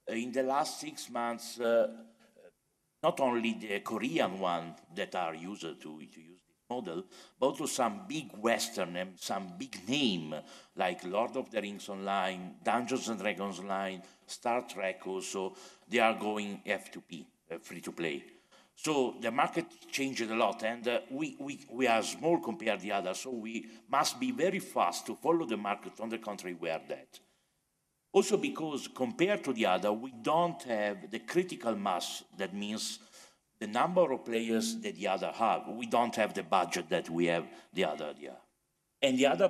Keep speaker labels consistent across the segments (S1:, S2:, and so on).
S1: In the last 6 months, not only the Korean one that are used to use this model, but also some big Western and some big name like Lord of the Rings Online, Dungeons and Dragons Online, Star Trek also, they are going F2P, free to play. So the market changed a lot, and we are small compared to the others, so we must be very fast to follow the market. On the contrary, we are that. Also because compared to the other, we don't have the critical mass, that means the number of players that the other have. We don't have the budget that we have the other. And the other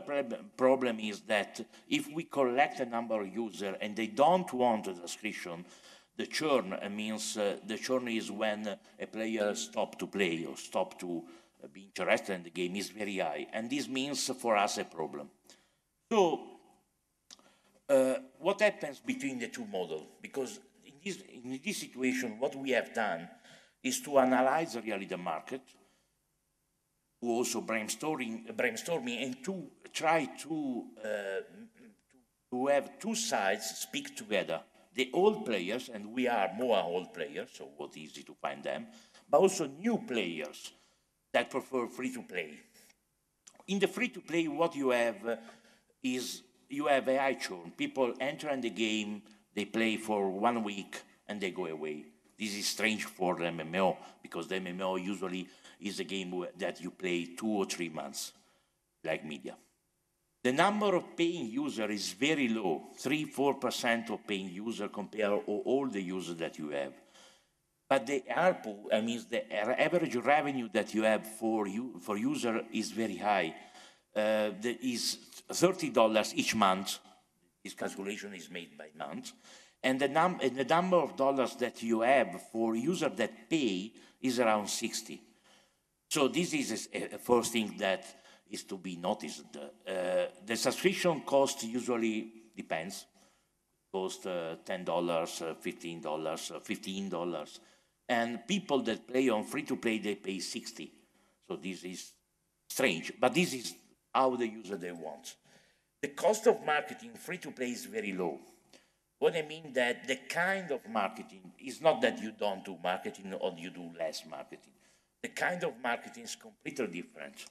S1: problem is that if we collect a number of users and they don't want a subscription, the churn means the churn is when a player stops to play or stops to be interested in the game is very high. And this means for us a problem. So what happens between the two models? Because in this situation, what we have done is to analyze really the market, to also brainstorming and to try to have two sides speak together. The old players, and we are more old players, so it's easy to find them, but also new players that prefer free-to-play. In the free-to-play, what you have is you have a high churn. People enter in the game, they play for 1 week, and they go away. This is strange for the MMO, because the MMO usually is a game that you play 2 or 3 months, like media. The number of paying users is very low, 3–4% of paying users compared to all the users that you have. But the ARPU, I mean the average revenue that you have for user is very high. That is $30 each month. This calculation is made by month. And the number of dollars that you have for users that pay is around 60. So this is a first thing that is to be noticed. The subscription cost usually depends. Cost $10, $15, $15. And people that play on free-to-play, they pay 60. So this is strange, but this is how the user they want. The cost of marketing free-to-play is very low. What I mean that the kind of marketing is not that you don't do marketing or you do less marketing. The kind of marketing is completely different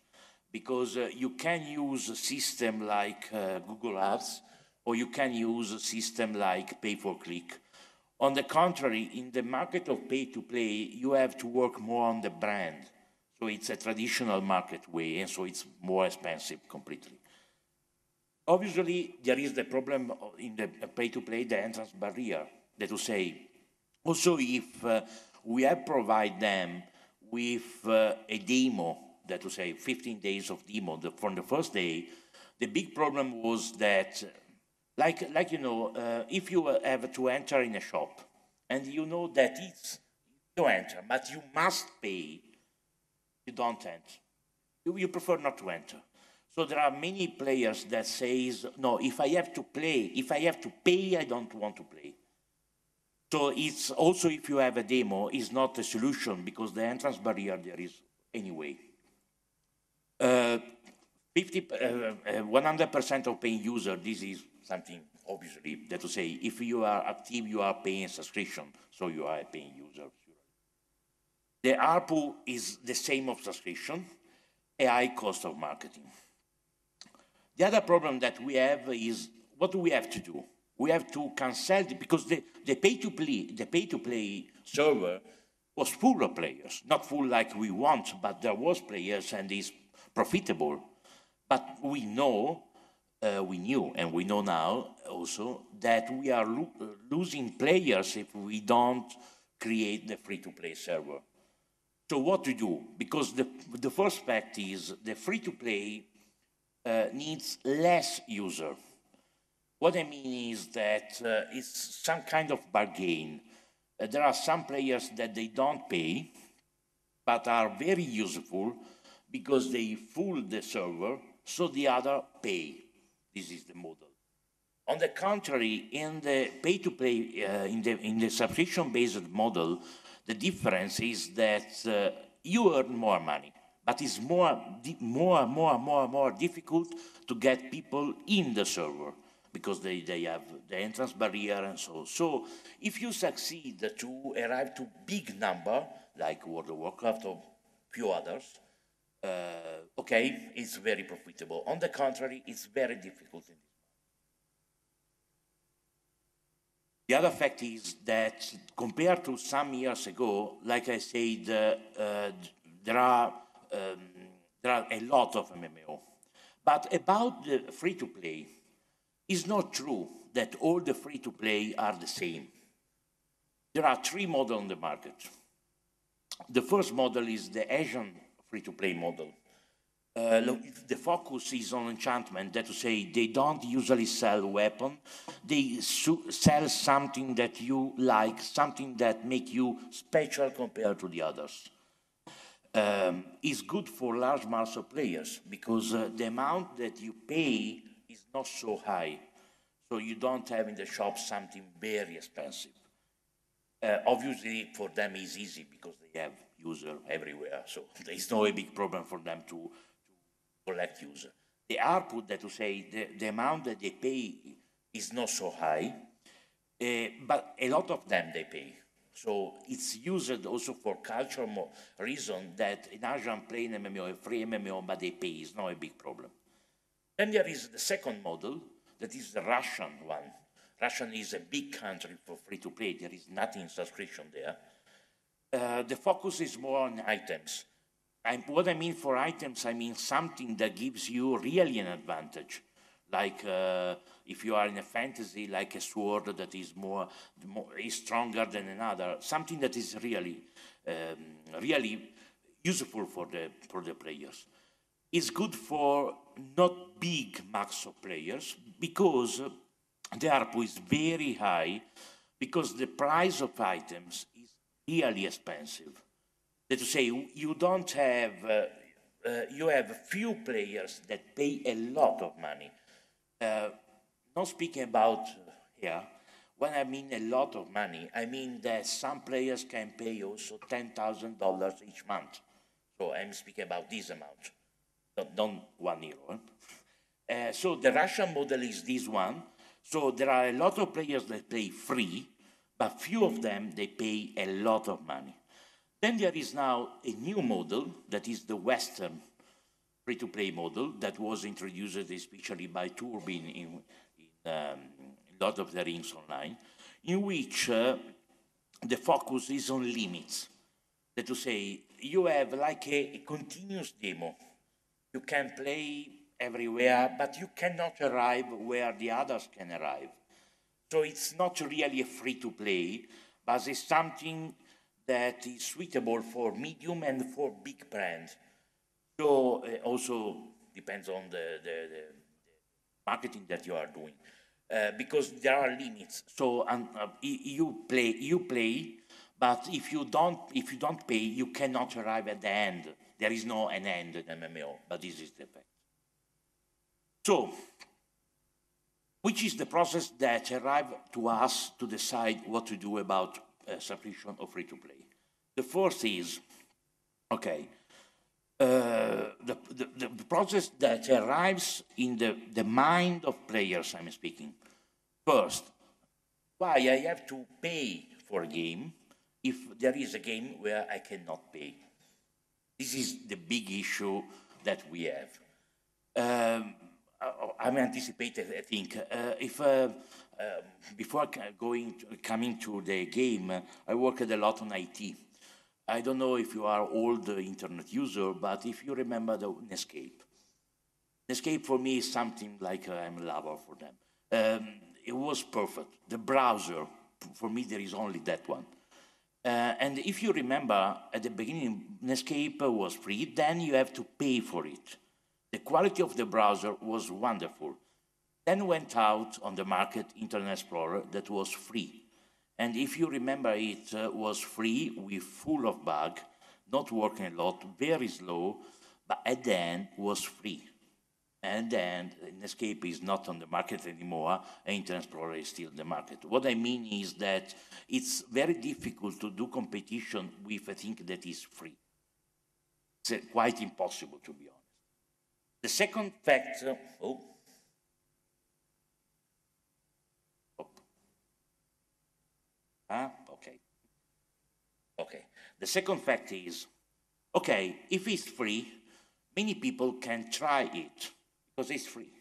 S1: because you can use a system like Google Ads, or you can use a system like pay-per-click. On the contrary, in the market of pay-to-play, you have to work more on the brand. So it's a traditional market way, and so it's more expensive completely. Obviously, there is the problem in the pay-to-play, the entrance barrier, that to say, also if we have provided them with a demo, that to say 15 days of demo from the first day, the big problem was that, like you know, if you have to enter in a shop, and you know that you enter, but you must pay, you don't enter. You prefer not to enter. So there are many players that says, no, if I have to pay, I don't want to play. So it's also, if you have a demo, is not a solution because the entrance barrier there is anyway. 100% of paying user, this is something obviously that to say, if you are active, you are paying subscription, so you are a paying user. The ARPU is the same of subscription, a high cost of marketing. The other problem that we have is, what do we have to do? We have to cancel, because the pay-to-play server was full of players, not full like we want, but there was players and it's profitable. But we knew, and we know now also, that we are losing players if we don't create the free-to-play server. So what to do? Because the first fact is the free-to-play needs less user. What I mean is that it's some kind of bargain. There are some players that they don't pay, but are very useful because they full the server, so the other pay. This is the model. On the contrary, in the pay-to-play, in the subscription-based model, the difference is that you earn more money, but it's more difficult to get people in the server. because they have the entrance barrier and so on. So if you succeed to arrive to big number, like World of Warcraft or few others, okay, it's very profitable. On the contrary, it's very difficult. The other fact is that compared to some years ago, like I said, there are a lot of MMO. But about the free-to-play, it's not true that all the free-to-play are the same. There are three models on the market. The first model is the Asian free-to-play model. The focus is on enchantment, that to say they don't usually sell weapons, they sell something that you like, something that make you special compared to the others. It's good for large mass of players because the amount that you pay is not so high, so you don't have in the shop something very expensive. Obviously, for them it's easy because they have users everywhere, so there's no a big problem for them to collect user. The output, that to say, the amount that they pay is not so high, but a lot of them they pay. So it's used also for cultural reason that in Asian play an MMO, a free MMO, but they pay is not a big problem. Then there is the second model, that is the Russian one. Russia is a big country for free-to-play. There is nothing subscription there. The focus is more on items. What I mean for items, I mean something that gives you really an advantage. Like if you are in a fantasy, like a sword that is is stronger than another, something that is really, really useful for the players. It's good for not big max of players because the ARPU is very high because the price of items is really expensive. That to say, you don't have, you have few players that pay a lot of money. Not speaking about here, when I mean a lot of money, I mean that some players can pay also $10,000 each month. So I'm speaking about this amount, not €1. So the Russian model is this one. So there are a lot of players that pay free, but few of them, they pay a lot of money. Then there is now a new model that is the Western free-to-play model that was introduced especially by Turbine in Lord of the Rings Online, in which the focus is on limits. That to say, you have like a continuous demo. You can play everywhere, but you cannot arrive where the others can arrive. So it's not really a free-to-play, but it's something that is suitable for medium and for big brands. So also depends on the marketing that you are doing, because there are limits. So you play, but if you don't pay, you cannot arrive at the end. There is no an end in MMO, but this is the fact. So, which is the process that arrived to us to decide what to do about subscription or free-to-play? The first is, okay, the process that arrives in the mind of players, I'm speaking. First, why I have to pay for a game if there is a game where I cannot pay? This is the big issue that we have. I'm anticipated, I think. Before coming to the game, I worked a lot on IT. I don't know if you are old internet user, but if you remember the Netscape. Netscape for me is something like I'm a lover for them. It was perfect. The browser, for me, there is only that one. And if you remember, at the beginning, Netscape was free, then you have to pay for it. The quality of the browser was wonderful. Then went out on the market Internet Explorer that was free. And if you remember, it was free with full of bugs, not working a lot, very slow, but at the end was free. And then Netscape is not on the market anymore, and Internet Explorer is still in the market. What I mean is that it's very difficult to do competition with a thing that is free. It's quite impossible, to be honest. The second fact, Okay. Okay. The second fact is, okay, if it's free, many people can try it because it's free.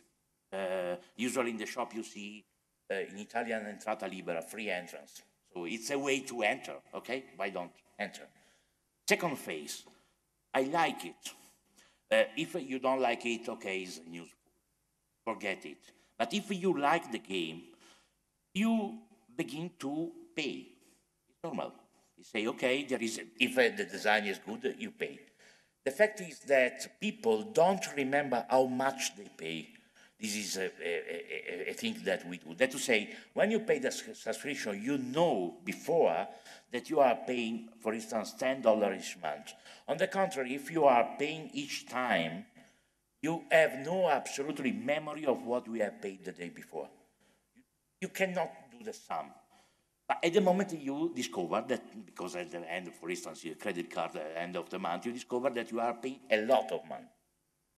S1: Usually in the shop you see in Italian entrata libera, free entrance. So it's a way to enter, okay? Why don't enter? Second phase, I like it. If you don't like it, okay, it's useful. Forget it. But if you like the game, you begin to pay. It's normal. You say, okay, if the design is good, you pay. The fact is that people don't remember how much they pay. This is a thing that we do. That to say, when you pay the subscription, you know before that you are paying, for instance, $10 each month. On the contrary, if you are paying each time, you have no absolutely memory of what we have paid the day before. You cannot do the sum. But at the moment you discover that, because at the end, for instance, your credit card at the end of the month, you discover that you are paying a lot of money.